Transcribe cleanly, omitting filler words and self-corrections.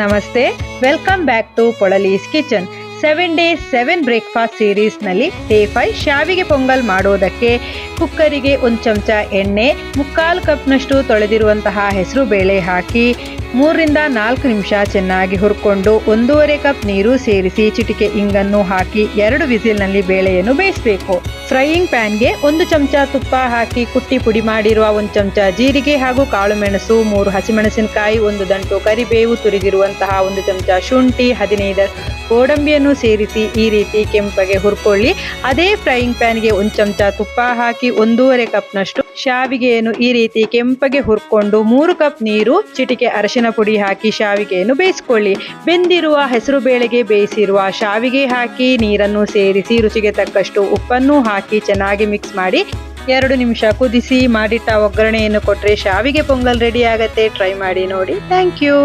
ನಮಸ್ತೆ, welcome back to Polalis kitchen. 7 days 7 breakfast ಸೀರೀಸ್ನಲ್ಲಿ day 5 ಶಾವಿಗೆ ಪೊಂಗಲ್ ಮಾಡೋದಕ್ಕೆ ಕುಕ್ಕರಿಗೆ 1 ಚಮಚ ಎಣ್ಣೆ, 3/4 ಕಪ್ನಷ್ಟು ತೊಳೆದಿರುವಂತಹ ಹೆಸರು ಬೇಳೆ ಹಾಕಿ 3ರಿಂದ 4 ನಿಮಿಷ ಚೆನ್ನಾಗಿ ಹುರ್ಕೊಂಡು 1.5 ಕಪ್ ನೀರು ಸೇರಿಸಿ ಚಿಟಿಕೆ ಇಂಗನ್ನು ಹಾಕಿ 2 ವಿಸಿಲ್ನಲ್ಲಿ ಬೇಳೆಯನ್ನು ಬೇಯಿಸಬೇಕು. ಫ್ರೈಯಿಂಗ್ ಪ್ಯಾನ್ಗೆ 1 ಚಮಚ ತುಪ್ಪ ಹಾಕಿ ಕುಟ್ಟಿ ಪುಡಿ ಮಾಡಿರುವ 1 ಚಮಚ ಜೀರಿಗೆ ಹಾಗೂ ಕಾಳು ಮೆಣಸು, 3 ಹಸಿಮೆಣಸಿನಕಾಯಿ, 1 ದಂಟು ಕರಿಬೇವು, ತುರಿದಿರುವಂತಹ 1 ಚಮಚ ಶುಂಠಿ, 15 ಗೋಡಂಬಿಯನ್ನು ಸೇರಿಸಿ ಈ ರೀತಿ ಕೆಂಪಗೆ ಹುರ್ಕೊಳ್ಳಿ. ಅದೇ ಫ್ರೈಯಿಂಗ್ ಪ್ಯಾನ್ಗೆ 1 ಚಮಚ ತುಪ್ಪ ಹಾಕಿ 1.5 ಕಪ್ನಷ್ಟು ಶಾವಿಗೆಯನ್ನು ಈ ರೀತಿ ಕೆಂಪಗೆ ಹುರ್ಕೊಂಡು 3 ಕಪ್ ನೀರು, ಚಿಟಿಕೆ ಅರಶಿನ ಪುಡಿ ಹಾಕಿ ಶಾವಿಗೆಯನ್ನು ಬೇಯಿಸ್ಕೊಳ್ಳಿ. ಬೆಂದಿರುವ ಹೆಸರು ಬೇಳೆಗೆ ಬೇಯಿಸಿರುವ ಶಾವಿಗೆ ಹಾಕಿ ನೀರನ್ನು ಸೇರಿಸಿ ರುಚಿಗೆ ತಕ್ಕಷ್ಟು ಉಪ್ಪನ್ನು ಹಾಕಿ ಚೆನ್ನಾಗಿ ಮಿಕ್ಸ್ ಮಾಡಿ 2 ನಿಮಿಷ ಕುದಿಸಿ ಮಾಡಿಟ್ಟ ಒಗ್ಗರಣೆಯನ್ನು ಕೊಟ್ಟರೆ ಶಾವಿಗೆ ಪೊಂಗಲ್ ರೆಡಿ ಆಗತ್ತೆ. ಟ್ರೈ ಮಾಡಿ ನೋಡಿ. Thank you.